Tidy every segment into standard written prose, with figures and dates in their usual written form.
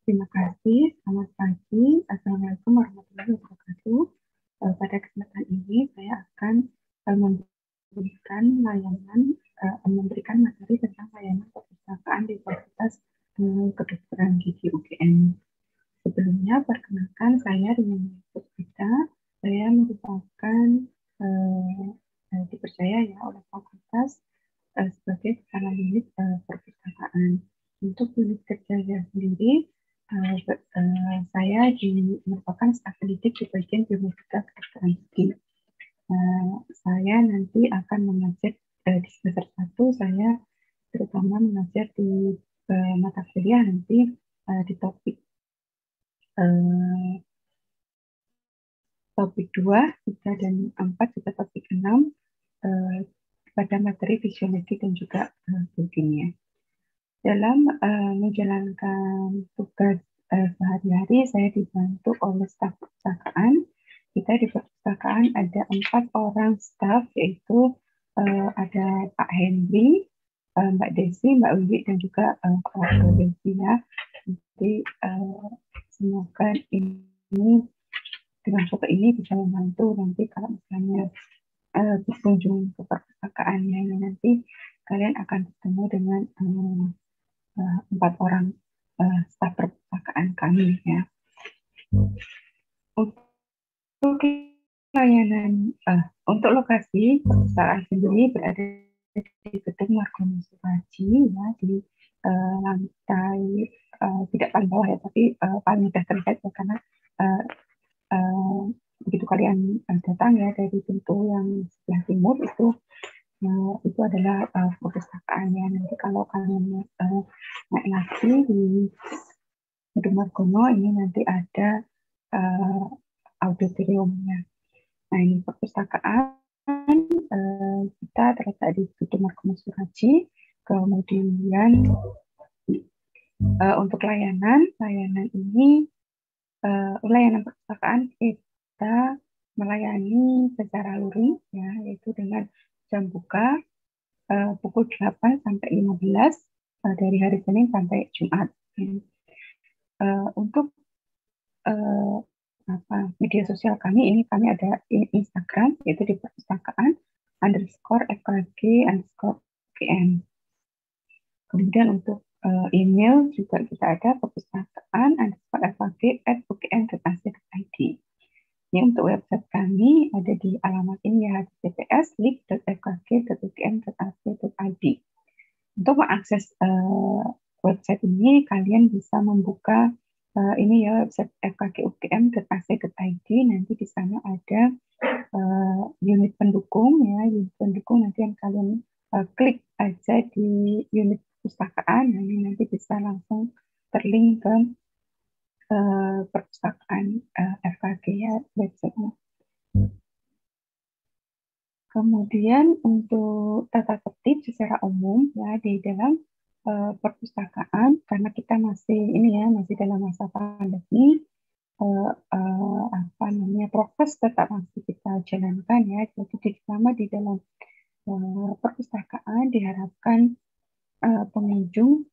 Terima kasih. Selamat pagi. Assalamualaikum warahmatullahi wabarakatuh. Pada kesempatan ini saya akan memberikan materi tentang layanan perpustakaan di Fakultas Kedokteran Gigi UGM. Sebelumnya, perkenalkan saya dengan Puspita. Saya merupakan eh, dipercaya ya oleh fakultas sebagai kepala unit perpustakaan. Untuk unit kerjanya sendiri, saya merupakan staf pendidik di bagian biomedika kedokteran gigi. Saya nanti akan mengajar di semester 1, saya terutama mengajar di mata kuliah nanti di eh, topik 2, 3, dan 4, juga topik 6 eh, pada materi fisiologi dan juga biokimia. Dalam menjalankan tugas sehari-hari, saya dibantu oleh staf perpustakaan. Kita di perpustakaan ada 4 orang staf, yaitu ada Pak Henry, Mbak Desi, Mbak Wiwi, dan juga Pak Desi ya. Jadi semoga ini dengan foto ini bisa membantu nanti kalau misalnya berkunjung ke perpustakaannya, nanti kalian akan bertemu dengan 4 orang staf perpustakaan kami ya. Untuk layanan untuk lokasi perpustakaan sendiri berada di gedung Margono Supraji ya, di lantai tidak paling bawah ya, tapi paling mudah terlihat ya, karena uh, uh, begitu kalian datang ya dari pintu yang sebelah timur itu adalah perpustakaannya. Nanti kalau kalian naik lagi di gedung Margono, ini nanti ada uh, auditoriumnya. Nah, ini perpustakaan kita terletak di gedung Margono Supraji. Kemudian untuk layanan ini layanan perpustakaan kita melayani secara luring ya, yaitu dengan jam buka pukul 8 sampai 15 dari hari Senin sampai Jumat. Untuk media sosial kami ada Instagram, yaitu di perpustakaan _FKG_UGM. Kemudian untuk email juga kita ada perpustakaan_FKG@ugm.ac.id. Ini untuk website kami ada di alamat ini ya, https://lib.fkg.ugm.ac.id. Untuk mengakses website ini, kalian bisa membuka ini ya, website fkg.ugm.ac.id. Nanti di sana ada unit pendukung ya, unit pendukung nanti yang kalian klik aja di unit perpustakaan, nanti bisa langsung terlink ke perpustakaan FKG ya, websitenya. Kemudian untuk tata tertib secara umum ya di dalam perpustakaan, karena kita masih dalam masa pandemi, prokes tetap masih kita jalankan ya. Jadi selama di dalam perpustakaan diharapkan pengunjung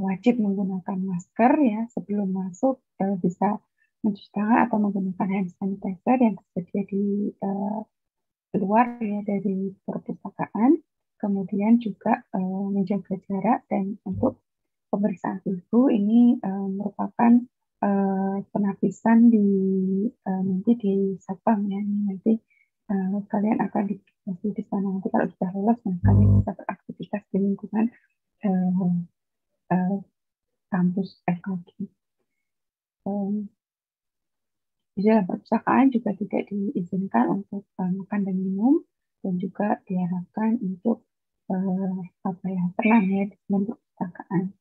wajib menggunakan masker ya sebelum masuk, bisa mencuci tangan atau menggunakan hand sanitizer yang tersedia di keluar ya dari perpustakaan. Kemudian juga menjaga jarak, dan untuk pemeriksaan suhu ini merupakan penapisan nanti di satpam ya. Ini nanti kalian akan dikasih di sana. Nanti kalau sudah lolos, kalian bisa beraktivitas di lingkungan kampus FKG. Di dalam perpustakaan juga tidak diizinkan untuk makan dan minum, dan juga diharapkan untuk tenang ya di dalam perpustakaan.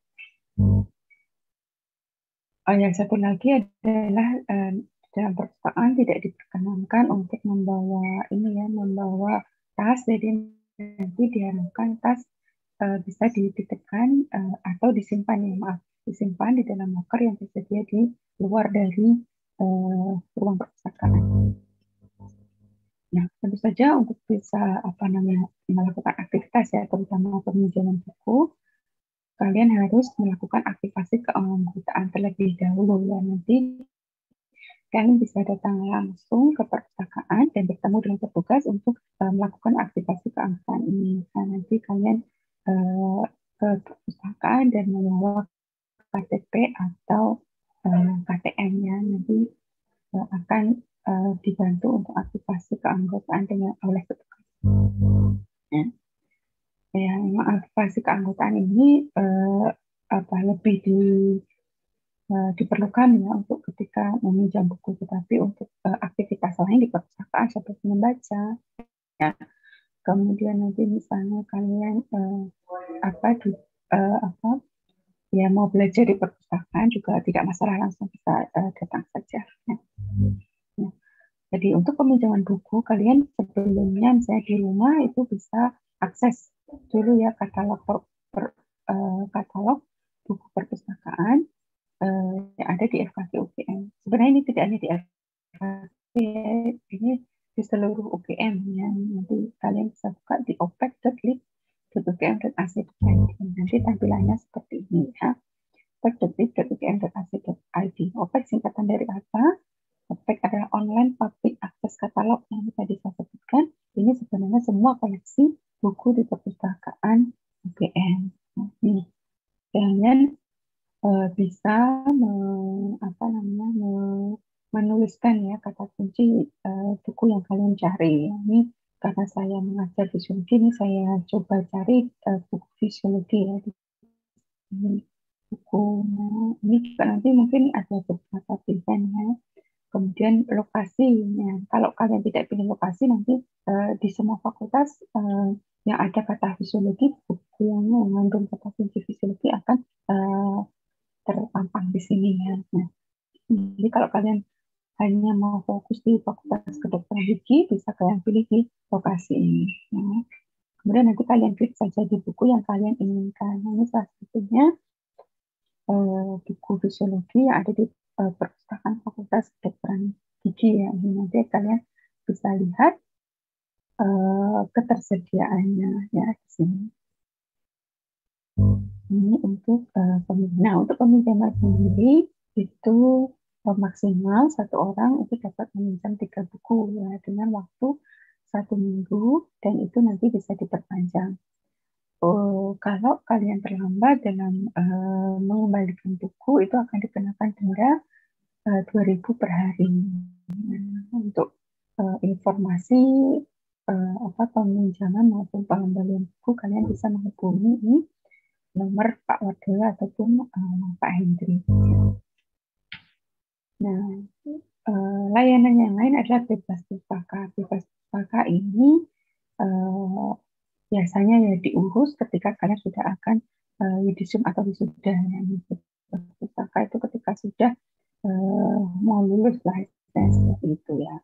Yang satu lagi adalah dalam perpustakaan tidak diperkenankan untuk membawa tas. Jadi nanti diharapkan tas bisa dititipkan atau disimpan di dalam loker yang tersedia di luar dari ruang perpustakaan. Nah, tentu saja untuk bisa melakukan aktivitas ya, terutama peminjaman buku, kalian harus melakukan aktivasi keanggotaan terlebih dahulu ya. Nanti kalian bisa datang langsung ke perpustakaan dan bertemu dengan petugas untuk melakukan aktivasi keanggotaan ini. Nah, nanti kalian ke perpustakaan dan membawa KTP atau KTM-nya. Nanti akan dibantu untuk aktivasi keanggotaan dengan oleh petugas. Ya, ya memang aktivasi keanggotaan ini lebih diperlukan ya untuk ketika meminjam buku, tetapi untuk aktivitas lain di perpustakaan seperti membaca, ya. Kemudian nanti misalnya kalian apa di apa ya mau belajar di perpustakaan juga tidak masalah, langsung bisa datang saja. Ya. Ya. Jadi untuk peminjaman buku kalian sebelumnya misalnya di rumah itu bisa akses dulu ya katalog katalog buku perpustakaan yang ada di FKG UGM. Sebenarnya ini tidak hanya di FKG, ini di seluruh UGM ya. Nanti kalian bisa buka di opec.lib.ugm.ac.id. Nanti tampilannya seperti ini ya. opec.lib.ugm.ac.id. OPEC singkatan dari apa? OPEC adalah Online Public Access Catalog yang tadi saya sebutkan. Ini sebenarnya semua koleksi buku di perpustakaan UGM. Nah, ini kalian bisa menuliskan ya kata kunci buku yang kalian cari. Ini karena saya mengajar fisiologi, ini saya coba cari buku fisiologi ya. Ini buku ini juga nanti mungkin ada beberapa pilihan ya. Kemudian lokasinya, kalau kalian tidak pilih lokasi nanti di semua fakultas yang ada kata fisiologi, buku yang mengandung kata kunci fisiologi akan terpampang di sini ya. Nah, jadi kalau kalian hanya mau fokus di fakultas kedokteran gigi, bisa kalian pilih di lokasi ini. Nah, kemudian nanti kalian klik saja di buku yang kalian inginkan. Nah, ini salah satunya buku fisiologi yang ada di perpustakaan fakultas kedokteran gigi ya. Ini nanti kalian bisa lihat ketersediaannya ya di sini. Ini untuk nah untuk peminjaman sendiri itu maksimal satu orang itu dapat meminjam 3 buku ya dengan waktu 1 minggu dan itu nanti bisa diperpanjang. Kalau kalian terlambat dalam mengembalikan buku itu akan dikenakan denda 2.000 per hari. Nah, untuk informasi peminjaman maupun pengembalian buku kalian bisa menghubungi nomor Pak Wardoyo ataupun Pak Hendri. Nah, layanan yang lain adalah bebas pustaka. Bebas pustaka ini biasanya ya diurus ketika kalian sudah akan yudisium atau wisuda. Bebas pustaka itu ketika sudah mau lulus lah, seperti itu ya.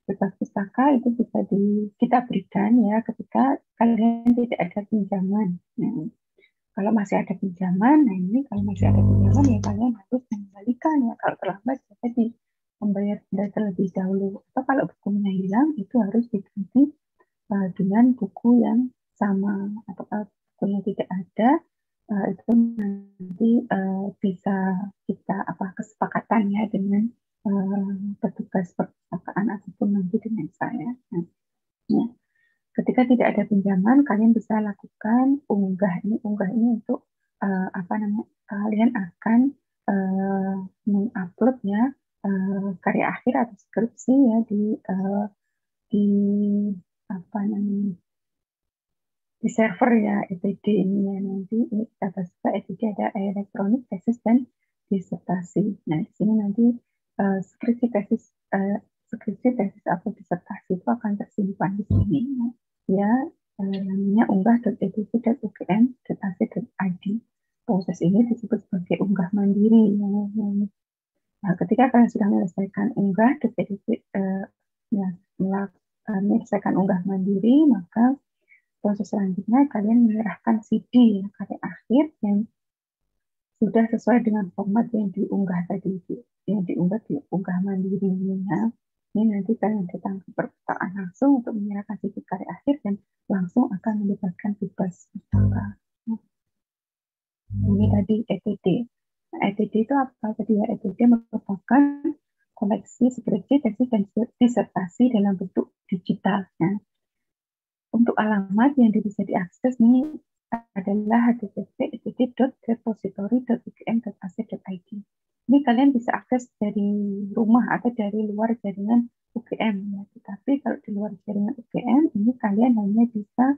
Bebas pustaka itu bisa kita berikan ya ketika kalian tidak ada pinjaman. Nah, kalau masih ada pinjaman, nah ini kalau masih ada pinjaman ya kalian harus mengembalikan ya. Kalau terlambat ya tadi membayar denda terlebih dahulu. Atau kalau bukunya hilang itu harus diganti dengan buku yang sama. Atau kalau bukunya tidak ada itu nanti bisa kita kesepakatan ya dengan petugas perpustakaan ataupun nanti dengan saya. Nah, ya. Ketika tidak ada pinjaman, kalian bisa lakukan unggah. Unggah ini untuk kalian akan mengupload ya karya akhir atau skripsi ya di apa namanya di server ya ETD ini ya. Nanti ini kita bahas ETD ada elektronik tesis dan disertasi. Nah di sini nanti skripsi tesis atau disertasi itu akan tersimpan di sini ya. Namanya unggah.edc.ugm.ac.id. Proses ini disebut sebagai unggah mandiri ya. Nah, ketika kalian sudah menyelesaikan menyelesaikan unggah mandiri, maka proses selanjutnya kalian menyerahkan CD karya akhir yang sudah sesuai dengan format yang diunggah tadi, yang diunggah mandirinya. Ini nanti kalian datang ke perpustakaan langsung untuk menyerahkan CD karya akhir dan langsung akan mendapatkan bebas pustaka. Ini tadi ETD. Nah, ETD itu apa tadi ya? ETD merupakan koleksi skripsi, tesis, dan disertasi dalam bentuk digital. Nah, untuk alamat yang bisa diakses nih adalah http://etd.repository.ugm.ac.id. Ini kalian bisa akses dari rumah atau dari luar jaringan UGM ya. Tetapi kalau di luar jaringan UGM ini kalian hanya bisa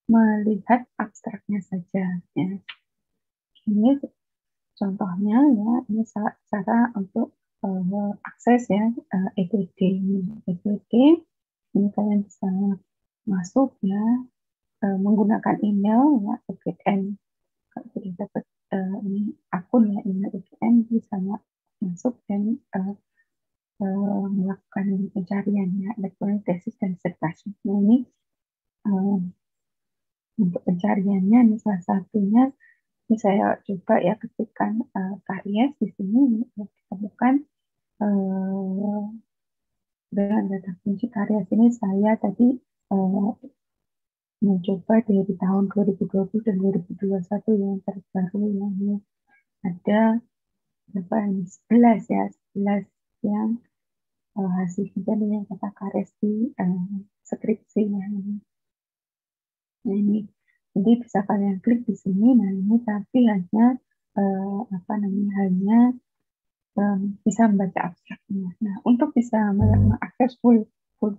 melihat abstraknya saja ya. Ini contohnya ya, ini cara untuk akses ya ETD. ETD ini kalian bisa masuk ya menggunakan email ya UGM. Kalau sudah dapat ini akun ya email UGM bisa masuk dan melakukan pencarian ya elektronik tesis dan disertasi. Nah ini untuk pencariannya ini salah satunya ini saya coba ya ketikkan karies di sini ditemukan dengan data kunci karies ini saya tadi mencoba dari tahun 2020 dan 2021 yang terbaru yang ada berapa ini 11 ya 11 yang hasil pencarian yang kata karies di skripsi ya. Nah ini jadi bisa kalian klik di sini. Nah ini tapi hanya apa namanya hanya bisa membaca abstraknya. Nah untuk bisa mengakses full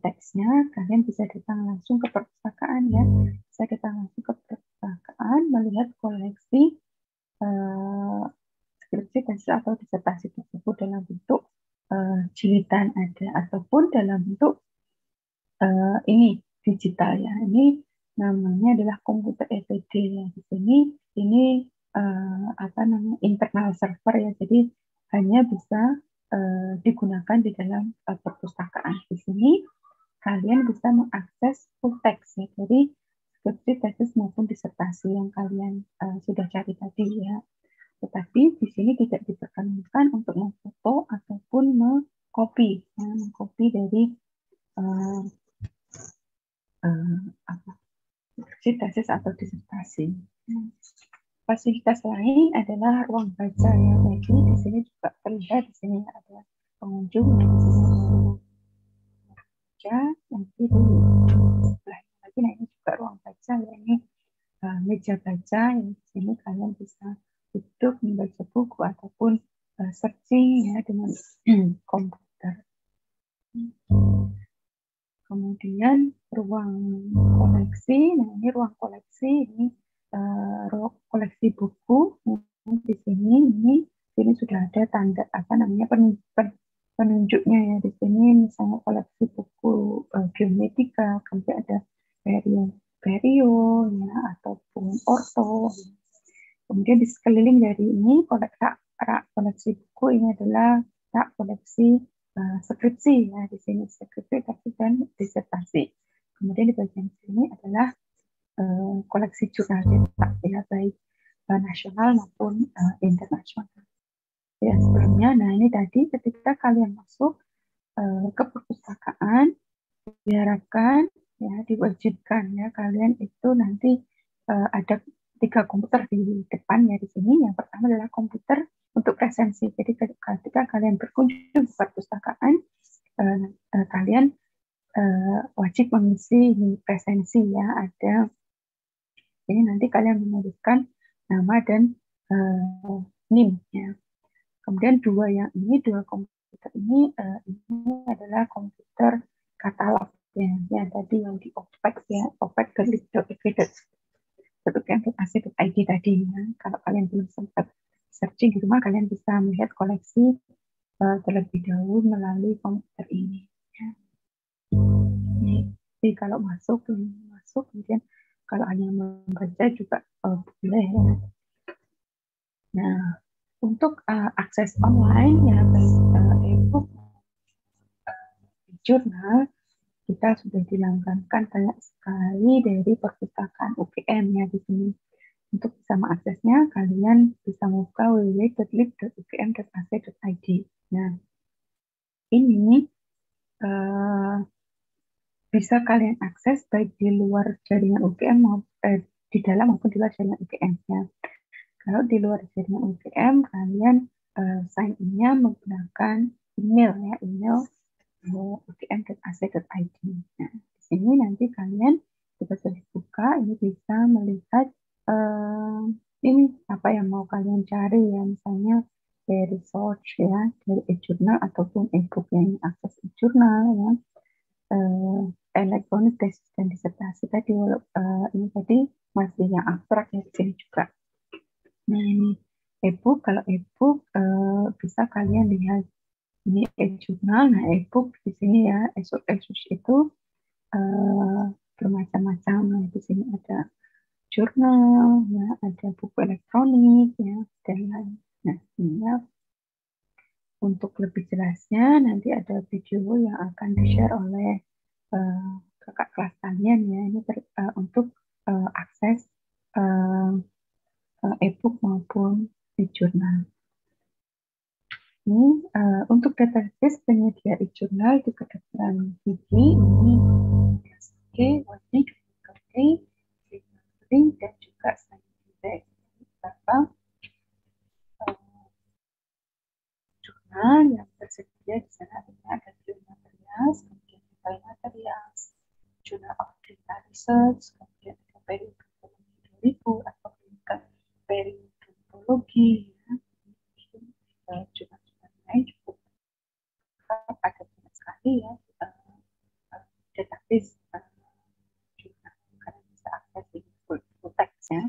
teksnya, kalian bisa datang langsung ke perpustakaan ya. Bisa datang langsung ke perpustakaan melihat koleksi skripsi, tesis atau disertasi tersebut dalam bentuk jilidan ada ataupun dalam bentuk ini digital ya. Ini namanya adalah komputer ETD ya. Di sini ini apa namanya internal server ya. Jadi hanya bisa digunakan di dalam perpustakaan. Di sini kalian bisa mengakses full text ya. Jadi skripsi, tesis maupun disertasi yang kalian sudah cari tadi ya. Tetapi di sini tidak diperkenankan untuk memfoto ataupun mengcopy, ya, mengcopy dari apa, tesis atau disertasi. Fasilitas lain adalah ruang baca ya. Jadi di sini juga terlihat di sini ada pengunjung di sini baca nanti di sebelah lagi. Nah ini juga ruang baca ya, ini meja baca yang di sini kalian bisa duduk membaca buku ataupun searching ya dengan komputer. Kemudian ruang koleksi, nah ini ruang koleksi ini ruang koleksi buku. Di sini sudah ada tanda apa namanya penunjuknya ya. Di sini misalnya koleksi buku geometrika, kemudian ada perio ya ataupun orto. Kemudian di sekeliling dari ini koleksi buku ini adalah rak koleksi skripsi ya, di sini skripsi dan disertasi. Kemudian di bagian sini adalah koleksi jurnal cetak ya, baik nasional maupun internasional. Ya sebelumnya, nah ini tadi ketika kalian masuk ke perpustakaan diharapkan ya diwajibkan ya kalian itu nanti ada 3 komputer di depan ya di sini. Yang pertama adalah komputer untuk presensi. Jadi ketika kalian berkunjung ke perpustakaan, kalian wajib mengisi presensi ya. Ada ini nanti kalian menuliskan nama dan NIM ya. Kemudian dua komputer ini adalah komputer katalog ya, yang tadi yang di OPEC ya, opec.id tadi ya. Kalau kalian belum sempat searching di rumah, kalian bisa melihat koleksi terlebih dahulu melalui komputer ini. Ya. Jadi kalau masuk kemudian kalau hanya membaca juga boleh ya. Nah, untuk akses online ya baik e-book jurnal kita sudah dilanggankan banyak sekali dari perpustakaan UGM ya di sini. Untuk bisa mengaksesnya, kalian bisa membuka www.lib.ugm.ac.id. Nah, ini bisa kalian akses baik di luar jaringan UGM maupun di dalam maupun di luar jaringan UGM ya. Kalau di luar jaringan UGM, kalian sign in-nya menggunakan email ya, email ugm.ac.id. Nah, di sini nanti kalian kita sudah buka, ini bisa melihat ini apa yang mau kalian cari ya, misalnya dari search ya, dari e-journal ataupun e-book yang akses e-journal ya, elektronik tesis dan disertasi tadi, ini tadi masih yang abstrak ya di sini juga. Nah ini e-book, kalau e-book bisa kalian lihat ini e-journal. Nah e-book di sini ya, e-book itu bermacam-macam. Nah di sini ada jurnal, ya, ada buku elektronik, ya, dan lain. Nah, ini ya, untuk lebih jelasnya nanti ada video yang akan di-share oleh kakak kelas kalian ya. Ini untuk akses e-book maupun e-jurnal. Ini untuk database penyedia e-jurnal di kedokteran gigi ini SG, Wadi, Link dan juga Scientific. Beberapa jurnal yang tersedia di sana ada Journal Materials, kemudian Vital Materials, Journal of Clinical Research, kemudian ada Periodontology 2000 atau Clinical Periodontology, ya. Jurnal-jurnal lain cukup ada banyak sekali ya database jurnal karena bisa akses di full text ya.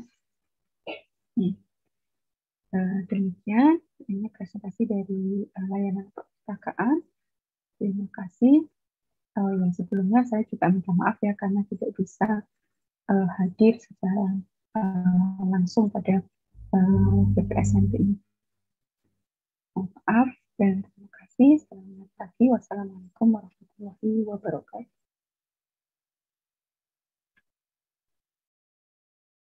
Demikian ini presentasi dari layanan perpustakaan. Terima kasih. Yang sebelumnya saya juga minta maaf ya karena tidak bisa hadir secara langsung pada PPSMP ini. Maaf dan terima kasih. Selamat pagi. Wassalamualaikum warahmatullahi wabarakatuh.